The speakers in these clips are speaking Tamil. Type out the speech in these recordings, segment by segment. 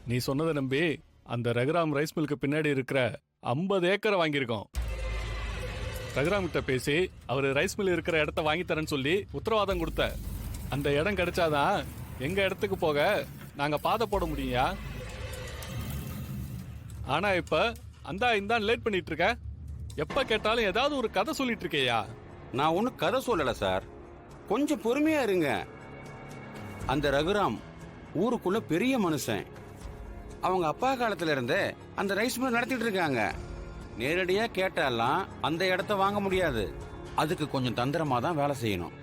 நீ சொன்னதை நம்பி அந்த ரகுராம் ரைஸ் மில்க்கு பின்னாடி இருக்கிற 50 ஏக்கரை வாங்கியிருக்கோம். ரகுராம் கிட்ட பேசி அவர் ரைஸ் மில் இருக்கிற இடத்த வாங்கி தரேன்னு சொல்லி உத்தரவாதம் கொடுத்த. அந்த இடம் கிடைச்சாதான் எங்க இடத்துக்கு போக நாங்க பாதை போட முடியா. ஆனா இப்ப இந்தான் லேட் பண்ணிட்டு இருக்க. எப்ப கேட்டாலும் ஏதாவது ஒரு கதை சொல்லிட்டு இருக்கையா? நான் ஒன்னும் கதை சொல்லல சார், கொஞ்சம் பொறுமையா இருங்க. அந்த ரகுராம் ஊருக்குள்ள பெரிய மனுஷன். அவங்க அப்பா காலத்துல இருந்தே அந்த ரைஸ் மில் நடத்திட்டு இருக்காங்க. நேரடியா கேட்டாலாம் அந்த இடத்த வாங்க முடியாது. அதுக்கு கொஞ்சம் தந்திரமா தான் வேலை செய்யணும்.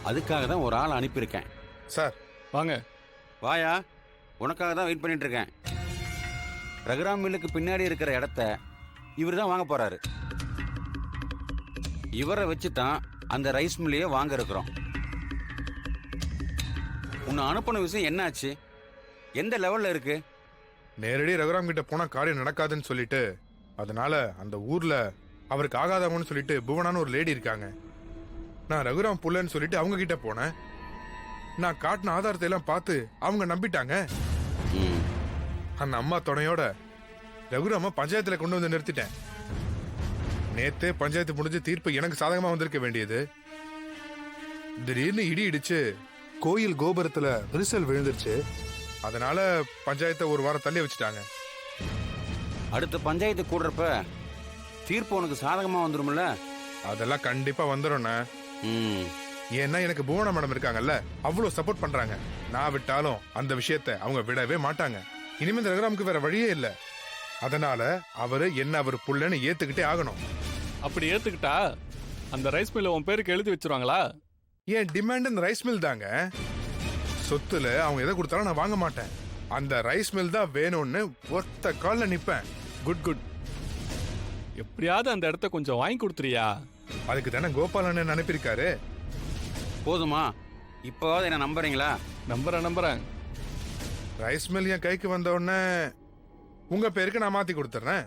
அதுக்காக தான் ஒரு ஆள் அனுப்பியிருக்கேன். சார் வாங்க. வாயா, உனக்காக தான் வெயிட் பண்ணிட்டு இருக்கேன். ரகுராம் மில்லுக்கு பின்னாடி இருக்கிற இடத்த இவர் தான் வாங்க போறாரு. இவரை வச்சு தான் அந்த ரைஸ் மில்லையே வாங்க இருக்கிறோம். உன்னை அனுப்பின விஷயம் என்னாச்சு? எந்த லெவல்ல இருக்கு? நேரடி ரகுராம் கிட்ட போனா காரியம் நடக்காதுன்னு சொல்லிட்டு, அதனால அந்த ஊர்ல அவருக்கு ஆகாதவங்கன்னு சொல்லிட்டு புவனான்னு ஒரு லேடி இருக்காங்க. நான் ரகுராம் புள்ளன்னு சொல்லிட்டு அவங்க கிட்ட போனேன். நான் காட்டின ஆதாரத்தை எல்லாம் பார்த்து அவங்க நம்பிட்டாங்க. அந்த அம்மா துணையோட ரகுராம பஞ்சாயத்துல கொண்டு வந்து நிறுத்திட்டேன். நேத்தே பஞ்சாயத்து முடிஞ்சு தீர்ப்பு எனக்கு சாதகமா வந்திருக்க வேண்டியது. திடீர்னு இடி இடிச்சு கோயில் கோபுரத்துல விரிசல் விழுந்துருச்சு. அதனால பஞ்சாயத்தை ஒரு வாரம் தள்ளி வச்சுட்டாங்க. அடுத்த பஞ்சாயத்து கூடுறப்ப தீர்ப்பு உனக்கு சாதகமா வந்துரும்ல? அதெல்லாம் கண்டிப்பா வந்துடும்ண்ணா. ஏன்னா எனக்கு புவனா மேடம் இருக்காங்கல்ல, அவ்வளவு சப்போர்ட் பண்றாங்க. நான் விட்டாலும் அந்த விஷயத்தை அவங்க விடவே மாட்டாங்க. இனிமே இந்த ரகுராமுக்கு வேற வழியே இல்ல. அதனால அவரு என்ன அவர் புள்ளன்னு ஏத்துக்கிட்டே ஆகணும். அப்படி ஏத்துக்கிட்டா அந்த ரைஸ் மில்ல உன் பேருக்கு எழுதி வச்சிருவாங்களா? என் டிமாண்ட் இந்த ரைஸ் மில் தாங்க. சொத்துல அவங்க எதை கொடுத்தாலும் நான் வாங்க மாட்டேன். அந்த ரைஸ் மில் தான் வேணும்னு ஒத்த கால்ல நிப்பேன். Good good. எப்படியாவது அந்த இடத்த கொஞ்சம் வாங்கி கொடுத்துறியா? அதுக்கு தானே கோபாலன் அனுப்பியிருக்காரு. போதுமா? இப்போவாது என்ன நம்புறீங்களா? நம்புறேன். ரைஸ் மில் என் கைக்கு வந்த உடனே உங்க பேருக்கு நான் மாத்தி கொடுத்துறேன்.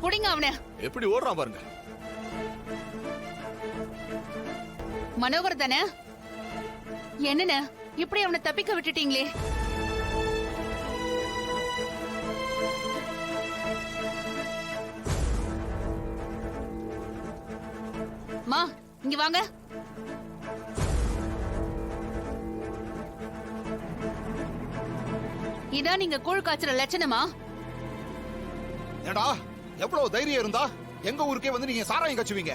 புடிங்க அவன. எப்படி ஓடுறான் பாருங்க. மனோகர் தானே? என்னன்னு இப்படி அவனை தப்பிக்க விட்டுட்டீங்களே? மா, இங்க வாங்க. இதான் நீங்க கூழ் காய்ச்சற லட்சணமா? ஏடா, எவ்வளவு தைரியம் இருந்தா எங்க ஊருக்கே வந்து நீங்க சாராயம் கச்சுவீங்க?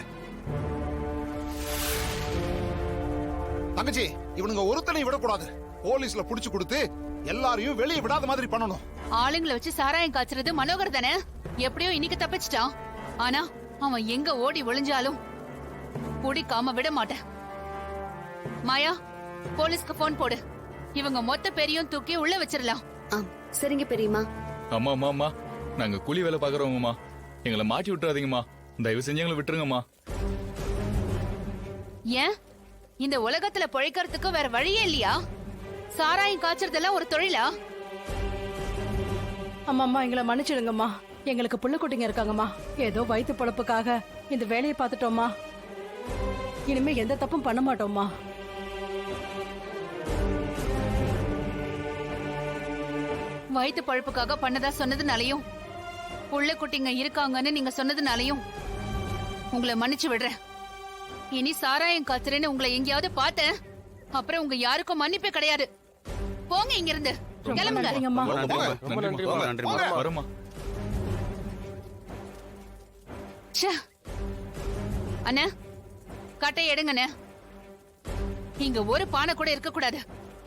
தங்கச்சி, இவனுங்க ஒருத்தனை விடக்கூடாது. போலீஸ்ல புடிச்சு கொடுத்து எல்லாரையும் வெளியே விடாத மாதிரி பண்ணணும். ஆளுங்களை வச்சு சாராயம் காய்ச்சறது மனோகர் தானே? எப்படியோ இன்னைக்கு தப்பிச்சிட்டான். ஆனா அவன் எங்க ஓடி ஒளிஞ்சாலும் பிடிக்காம விட மாட்டேன். மாயா, போலீஸ்க்கு போன் போடு. இவங்க மொத்த பேரையும் தூக்கி உள்ள வச்சிடலாம். சரிங்க பெரியம்மா. அம்மா, நாங்க கூலி வேலை பாக்குறவங்கம்மா. எங்களை மாட்டி விட்டுறாதீங்கம்மா. தயவு செஞ்சு எங்களை விட்டுருங்கம்மா. ஏன் இந்த உலகத்துல பொழைக்கிறதுக்கு வேற வழியே இல்லையா? சாராயம் காய்ச்சறதெல்லாம் ஒரு தொழிலா? அம்மா எங்களை மன்னிச்சிடுங்கம்மா. எங்களுக்கு புள்ள குட்டிங்க இருக்காங்கம்மா. ஏதோ வயிற்று பொழப்புக்காக இந்த வேலையை பார்த்துட்டோம்மா. இனிமே எந்த தப்பும் பண்ண மாட்டோம்மா. வயிற்று பழப்புக்காக பண்ணதா சொன்னதுனாலையும் புள்ள குட்டிங்க இருக்காங்கன்னு நீங்க சொன்னதுனாலையும் உங்களை மன்னிச்சு விடுறேன். இனி சாராயம் காய்ச்சறேன்னு உங்களை எங்கேயாவது பார்த்தேன், அப்புறம் உங்க யாருக்கும் மன்னிப்பே கிடையாது. போங்க இங்க இருந்து, கிளம்புங்க. வருமா? அண்ணா, கட்டை எடுங்கண்ணே. இங்க ஒரு பானை கூட இருக்க கூடாது.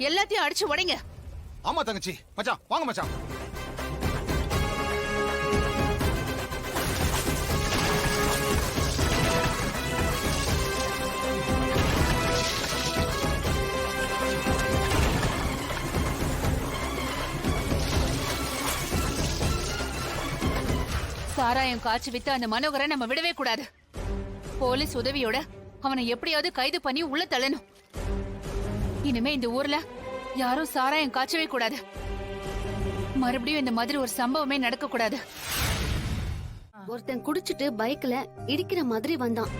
எல்லாத்தையும் அடிச்சு உடைங்க. ஆமா தங்கச்சி. மச்சான் வாங்க மச்சான். சாராயம் காய்ச்சி வித்த அந்த மனோகரை நம்ம விடவே கூடாது. போலீஸ் உதவியோட அவனை எப்படியாவது கைது பண்ணி உள்ள தள்ளணும். இனிமே இந்த ஊர்ல யாரும் சாராயம் காய்ச்சவே கூடாது. மறுபடியும் இந்த மாதிரி ஒரு சம்பவமே நடக்க கூடாது. ஒருத்தன் குடிச்சிட்டு பைக்ல இடிக்கிற மாதிரி வந்தான்.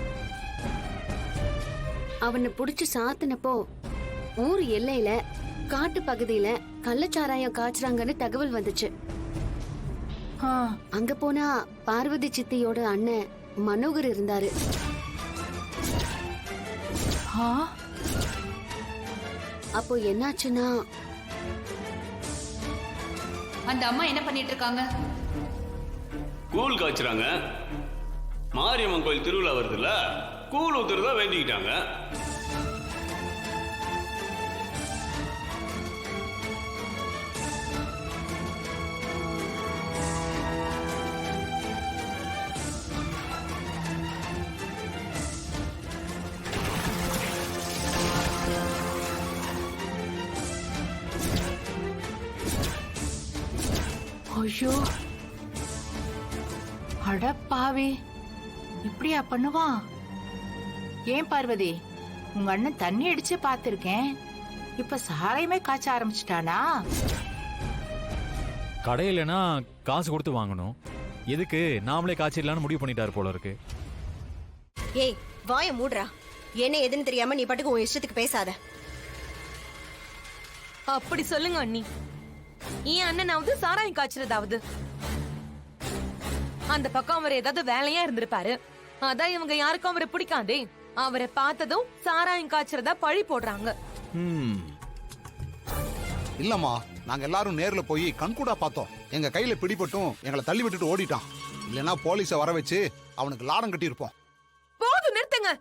அவனை புடிச்சு சாத்தினப்போ ஊர் எல்லையில காட்டு பகுதியில கள்ளச்சாராயம் காய்ச்சறாங்கன்னு தகவல் வந்துச்சு. அங்க போனா பார்வதி சித்தியோட அண்ணன் மனோகர் இருந்தாரு. அப்போ என்னாச்சுன்னா அந்த அம்மா என்ன பண்ணிட்டு இருக்காங்க? கூழ் காய்ச்சுறாங்க. மாரியம்மன் கோயில் திருவிழா வருதுல்ல, கூழ் ஊத்துறதா வேண்டிக்கிட்டாங்க. ஐயோ, அட பாவி, இப்படியா பண்ணுவான்? ஏன் பார்வதி, உங்க அண்ணன் தண்ணி அடிச்சு பாத்திருக்கேன், இப்ப சாராயமே காய்ச்ச ஆரம்பிச்சிட்டானா? கடையிலனா காசு கொடுத்து வாங்கணும், எதுக்கு நாமளே காய்ச்சிடலான்னு முடிவு பண்ணிட்டாரு போல இருக்கு. ஏய், வாய மூடுறா. என்ன எதுன்னு தெரியாம நீ பாட்டுக்கு உன் இஷ்டத்துக்கு பேசாத. அப்படி சொல்லுங்க அண்ணி. என் அண்ணனாவது சாராயம் காய்ச்சறதாவது, அந்த பக்கம் அவர் ஏதாவது வேலையா இருந்திருப்பாரு. அதான் இவங்க யாருக்கும் அவரை பிடிக்காதே, அவரை பார்த்ததும் சாராயம் காய்ச்சறதா பழி போடுறாங்க. இல்லம்மா, நாங்க எல்லாரும் நேர்ல போய் கண்கூடா பார்த்தோம். எங்க கையில பிடிபட்டும் எங்களை தள்ளி விட்டுட்டு ஓடிட்டான். இல்லனா போலீஸ வர வச்சு அவனுக்கு லாடம் கட்டி இருப்போம். போதும், நிறுத்துங்க.